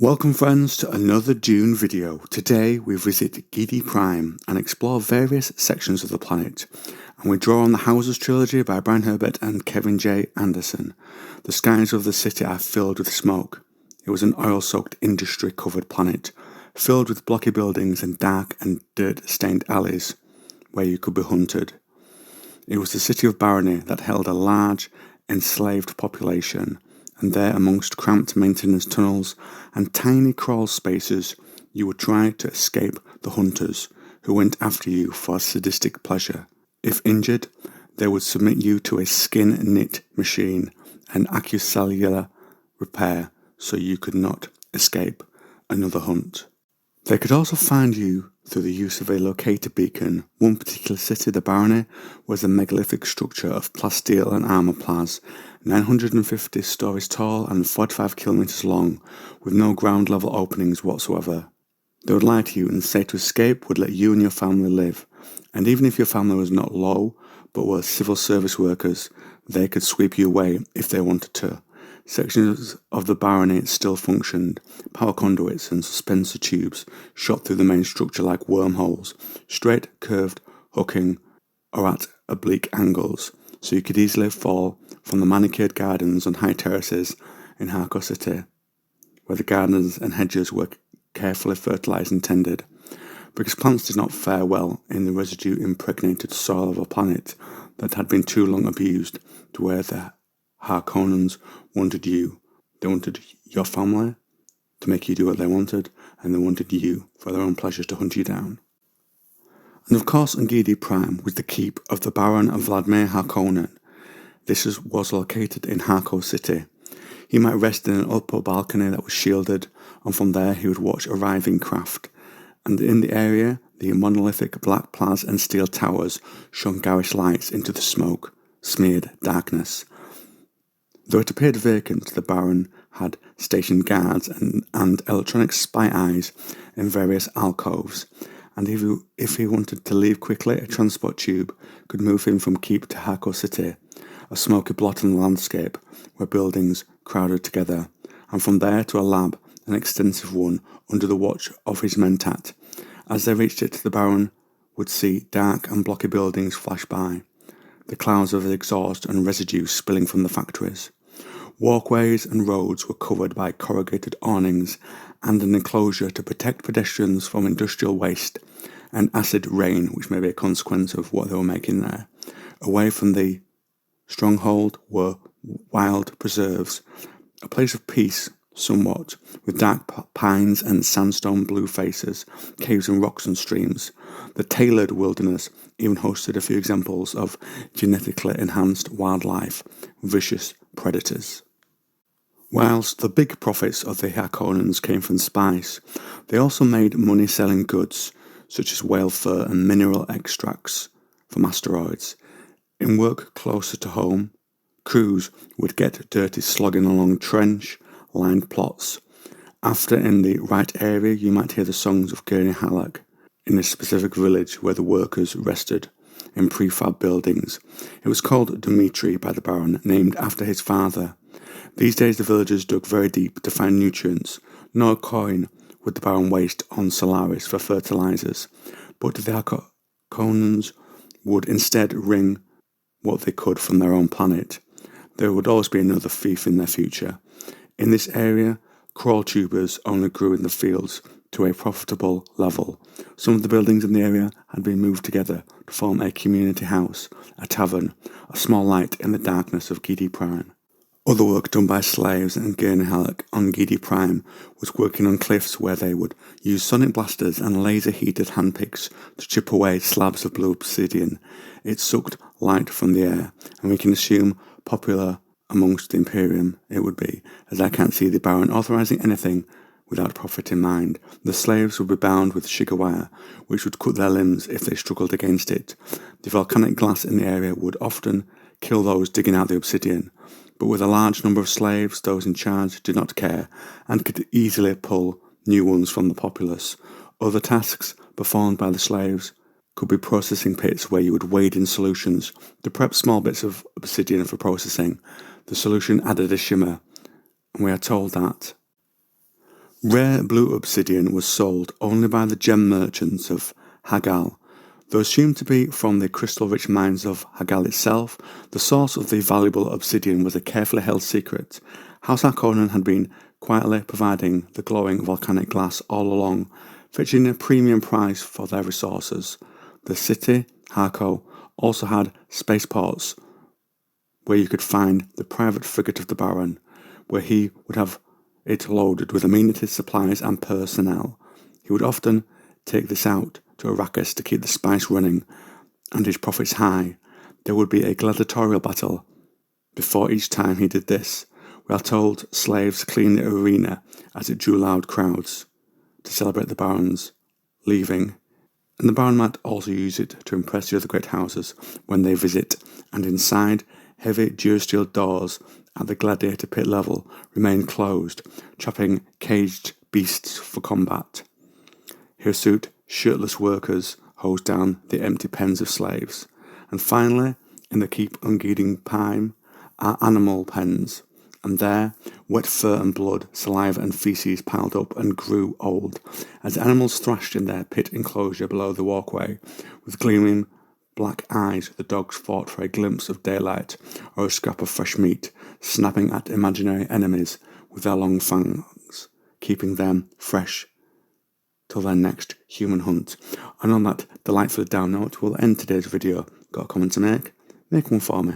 Welcome friends to another Dune video. Today we visit Giedi Prime and explore various sections of the planet, and we draw on the Houses trilogy by Herbert and Kevin J. Anderson. The skies of the city are filled with smoke. It was an oil-soaked, industry-covered planet, filled with blocky buildings and dark and dirt-stained alleys where you could be hunted. It was the city of Barony that held a large, enslaved population, and there amongst cramped maintenance tunnels and tiny crawl spaces you would try to escape the hunters who went after you for sadistic pleasure. If injured, they would submit you to a skin-knit machine and acucellular repair so you could not escape another hunt. They could also find you through the use of a locator beacon. One particular city, the Barony, was a megalithic structure of plasteel and armour plaz, 950 stories tall and 45 kilometres long, with no ground level openings whatsoever. They would lie to you and say to escape would let you and your family live, and even if your family was not low but were civil service workers, they could sweep you away if they wanted to. Sections of the Barony still functioned. Power conduits and suspensor tubes shot through the main structure like wormholes, straight, curved, hooking, or at oblique angles, so you could easily fall from the manicured gardens on high terraces in Harcourt City, where the gardens and hedges were carefully fertilised and tended, because plants did not fare well in the residue-impregnated soil of a planet that had been too long abused to where the Harkonnens wanted you. They wanted your family to make you do what they wanted, and they wanted you, for their own pleasure, to hunt you down. And of course on Giedi Prime was the keep of the Baron of Vladimir Harkonnen. This was located in Harcourt City. He might rest in an upper balcony that was shielded, and from there he would watch arriving craft. And in the area, the monolithic black plaz and steel towers shone garish lights into the smoke-smeared darkness. Though it appeared vacant, the Baron had stationed guards and electronic spy eyes in various alcoves, and if he wanted to leave quickly, a transport tube could move him from Keep to Harcourt City, a smoky blot in the landscape where buildings crowded together, and from there to a lab, an extensive one, under the watch of his mentat. As they reached it, the Baron would see dark and blocky buildings flash by, the clouds of exhaust and residue spilling from the factories. Walkways and roads were covered by corrugated awnings and an enclosure to protect pedestrians from industrial waste and acid rain, which may be a consequence of what they were making there. Away from the stronghold were wild preserves, a place of peace somewhat, with dark pines and sandstone blue faces, caves and rocks and streams. The tailored wilderness even hosted a few examples of genetically enhanced wildlife, vicious predators. Whilst the big profits of the Harkonnens came from spice, they also made money selling goods such as whale fur and mineral extracts from asteroids. In work closer to home, crews would get dirty slogging along trench-lined plots. After, in the right area, you might hear the songs of Gurney Halleck in a specific village where the workers rested in prefab buildings. It was called Dmitri by the Baron, named after his father. These days the villagers dug very deep to find nutrients. No coin would the Baron waste on Solaris for fertilizers, but the Harkonnens would instead wring what they could from their own planet. There would always be another fief in their future. In this area, crawl tubers only grew in the fields to a profitable level. Some of the buildings in the area had been moved together to form a community house, a tavern, a small light in the darkness of Giedi Prime. Other work done by slaves and Gurney Halleck on Giedi Prime was working on cliffs where they would use sonic blasters and laser-heated handpicks to chip away slabs of blue obsidian. It sucked light from the air, and we can assume popular amongst the Imperium it would be, as I can't see the Baron authorising anything without profit in mind. The slaves would be bound with sugar wire, which would cut their limbs if they struggled against it. The volcanic glass in the area would often kill those digging out the obsidian, but with a large number of slaves, those in charge did not care, and could easily pull new ones from the populace. Other tasks performed by the slaves could be processing pits where you would wade in solutions to prep small bits of obsidian for processing. The solution added a shimmer, and we are told that Rare blue obsidian was sold only by the gem merchants of Haggal. Though assumed to be from the crystal-rich mines of Haggal itself, the source of the valuable obsidian was a carefully held secret. House Harkonnen had been quietly providing the glowing volcanic glass all along, fetching a premium price for their resources. The city, Harco, also had spaceports where you could find the private frigate of the Baron, where he would have it loaded with amenities, supplies and personnel. He would often take this out to Arrakis to keep the spice running and his profits high. There would be a gladiatorial battle before each time he did this. We are told slaves cleaned the arena as it drew loud crowds to celebrate the Baron's leaving. And the Baron might also use it to impress the other great houses when they visit, and inside, heavy dursteel doors at the gladiator pit level remain closed, trapping caged beasts for combat. Hirsute, shirtless workers hose down the empty pens of slaves. And finally, in the Keep on Giedi Prime are animal pens, and there, wet fur and blood, saliva and feces piled up and grew old, as animals thrashed in their pit enclosure below the walkway. With gleaming black eyes, the dogs fought for a glimpse of daylight or a scrap of fresh meat, snapping at imaginary enemies with their long fangs, keeping them fresh till their next human hunt. And on that delightfully down note, we'll end today's video. Got a comment to make? Make one for me.